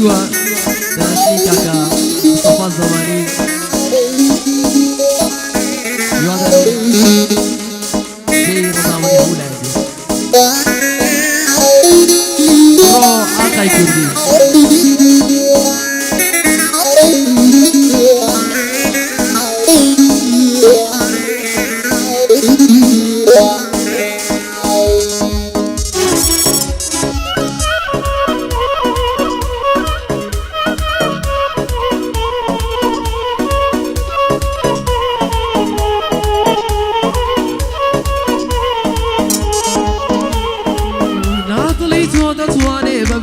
شووە دەناشنی کاکە مستەفا زەمانی هیوادارم جێی ڕەزامەندی هەموو لایەن بێ ئاقای کوردی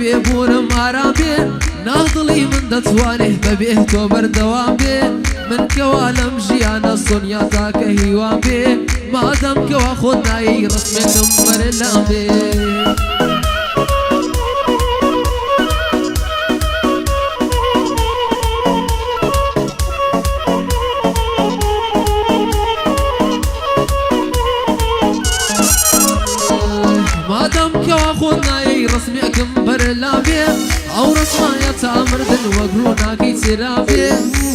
بێبوونم ئارام بێ ناڵدڵی من دەتوانێ بەبێ تۆ بەردەوام بێ من کەوا لەم ژیانە سۆنیا تاکە هیوام بێ مادەم کەوا خۆت نایی ڕسمێکم بەرەلام بێ مادەم کەوا خۆت نایی ڕسمێکم بەرەلام بێ ئەو ڕسمایە تا مردن وەک ڕووناکەی چێرا بێ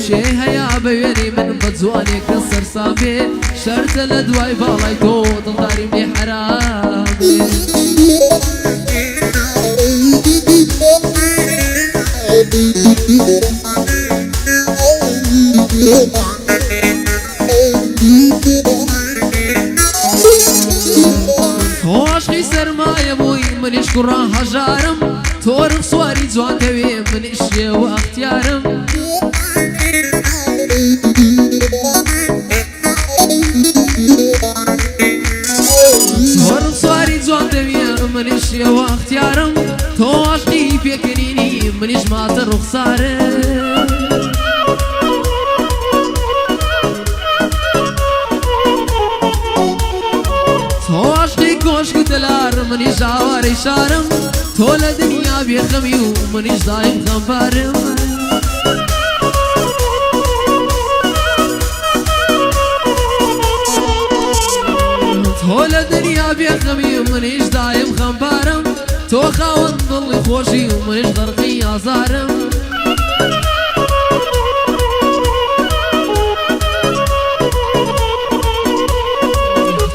شێ هەیە بە وێنەی من بە جوانێکە سەرسام بێ شەرتە لە دوای باڵای تۆ دڵداریم لێ حەرام بێ تۆ عاشقی سەرمایە بووی منیش کوڕە هەژارم تۆ ڕخسواری جوان دەوێ منیش شێوە ئەختیارم تۆ ڕخسواری جوان دەوێ منیش شێوە ئەختیارم تۆ عاشقی پێکەنینی منیش ماتە ڕوخسارم تۆ عاشقی کۆشک و دلار منیش ئاوارەی شارم تۆ لە دنیا بێخەمی و منیش دایم غەمبارم تۆ لە دنیا بێخەمی و منیش دایم غەمبارم تۆ خاوەن دڵی خۆشی و منیش غەرقی ئازارم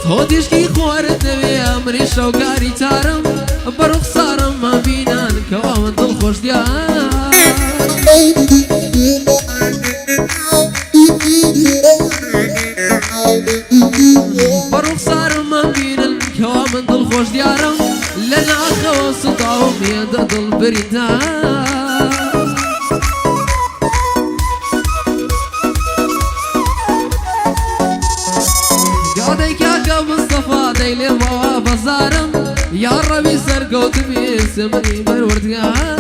تۆ دیشکی خۆرت دەوێ منیش شەوکاری تارم بە ڕوخسارم مەبینان کەوا من دڵخۆش دیار بە ڕوخسارم مەبینن کەوا من دڵخۆش دیارم لە ناخەوە سوتاوم هێندە دڵبریدار گادەی کاکە مستەفا دەی لێ ماوە بەزارم یا ڕەوی سەرکەوتمی سمنی بەروەردگار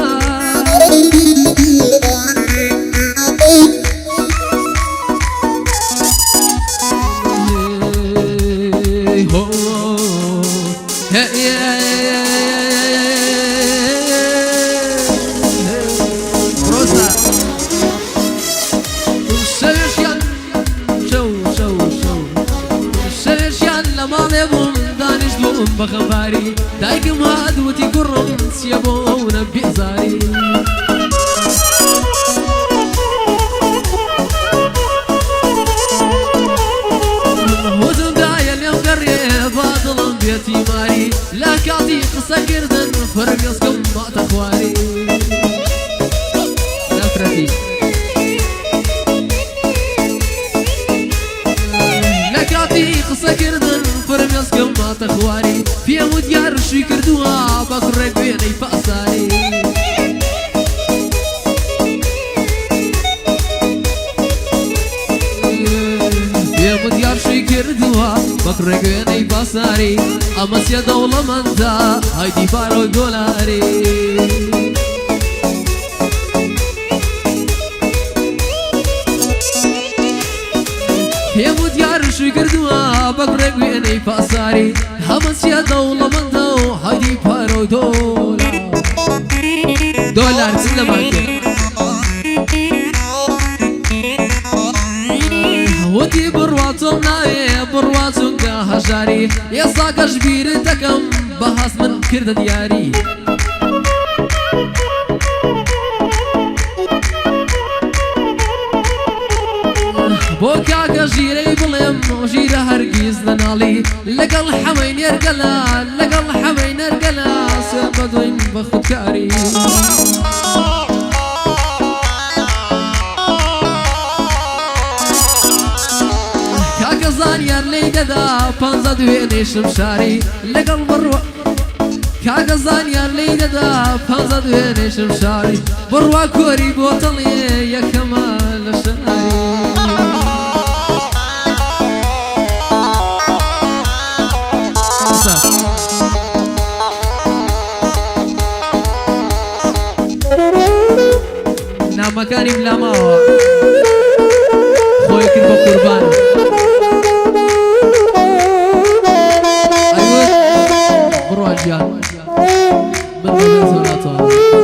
بەخەباری دایکم هاتووەتی کوڕم چیە بۆ ئەوە بێزاری وتم دایە لێم گەڕێ با دڵم بێتی ماری لە کاتی قسەکردن فەرمیێسکەم ماتە خواری نەفرەتی لە کاتی قسەکردن فەرمیێسکەم ماتە خواری پێم و دیار شووی کردووە بە کوڕێک وێنەی پاساری پێم و دیار شووی کردووە بە کوڕێک وێنەی پاساری ئەمە سێ دەوڵەمەندە هایدی پارۆی دۆلاری پێم و دیار شووی کردووە بە کوڕێک وێنەی پاساری ئەمە سێ دەوڵەمەندە و هایدی پارۆی دۆلار چ لەمانکە وتی بڕوا تۆم ناوێ بڕوا چونکە هەژاری ئێستا کەش بیرت دەکەم بە هەست من کردە دیاری بۆ کاکە ژیرەی بڵێم ژیرە هەرگیز نەناڵی لەگەڵ حەمەی نێرگەلا لەگەڵ حەمەی نەرگەلا سوێن بەدۆین بە خودکاری کاکە زانیار لێی دەدا پانزە دوێنێ شمشاری لەگەڵ بڕوە کاکە زانیار لێی دەدا پانزە دوێنێ شمشاری بڕوا کۆری بۆتەڵێ یەکەمە لە شاری نامەکانی ملاماوە خۆی کرد بە قوربان بڕوا گیان من بەدەست ناتوانم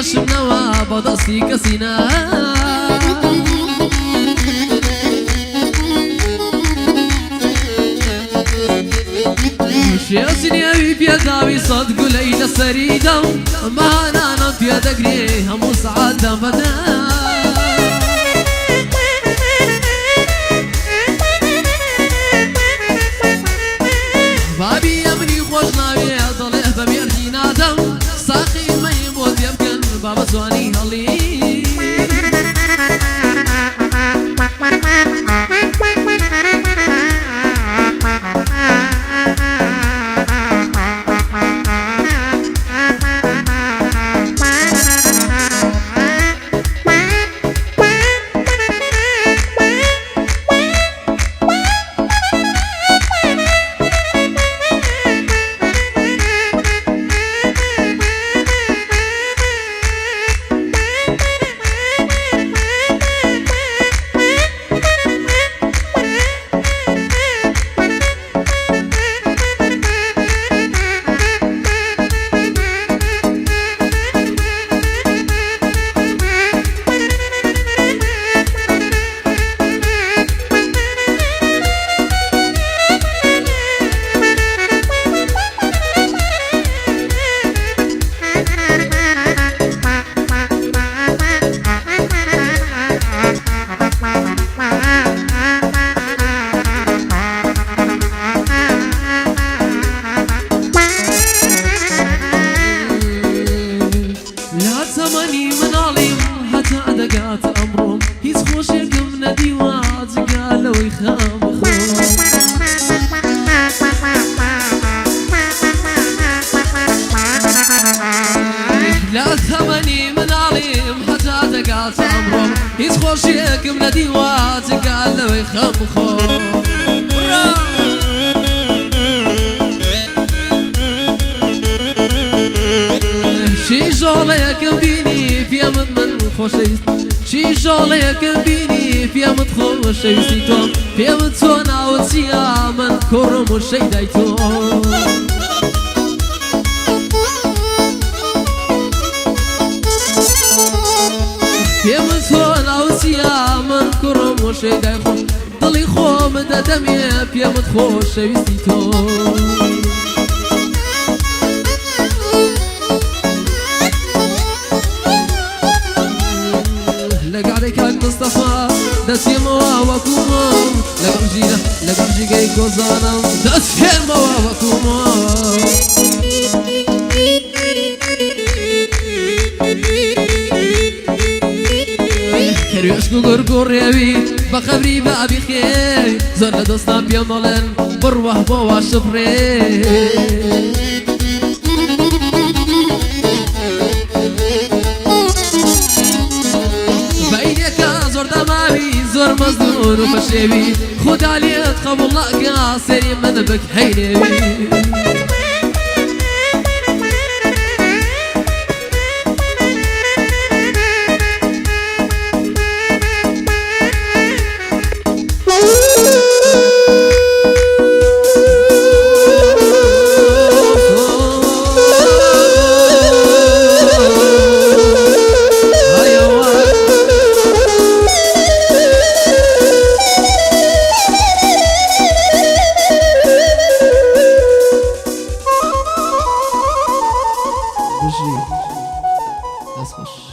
واشمنەوە بەدەستی کەسینا شێسنیاوی پێداوی سەد گولەی لەسەری دەم مانانم پێدەگرێ هەموو سەعات دەمەدا بابی ئەمنی خۆش ناوێ دەڵێ بە مێردی نادەم ساقی مەی بۆ دێبکەن بابە جوانی هەڵی لا ثمني من عليم حتى دقات عمرهم يسخوش يكم نديوات قال له يخمخو شي جوليك بيني في من خوشي شي جوليك بيني في من خوشي سيتو في من تونا وتيا من كرم وشي دايتو يمسون أوسيا من كرم وشي دايخو ضلي خو مدى دمي في مدخوش يستيتو لق عليك مصطفى دسي موا وكومو لقرجي جاي كوزانم دسي موا وكومو كريوشكو غرغور يبي بخبري بابي خير زر دوستا بيمالن بروح بوا شبري نور وفشيبي خد عليك خب الله قاصري من بك هينبي بجي بس خوش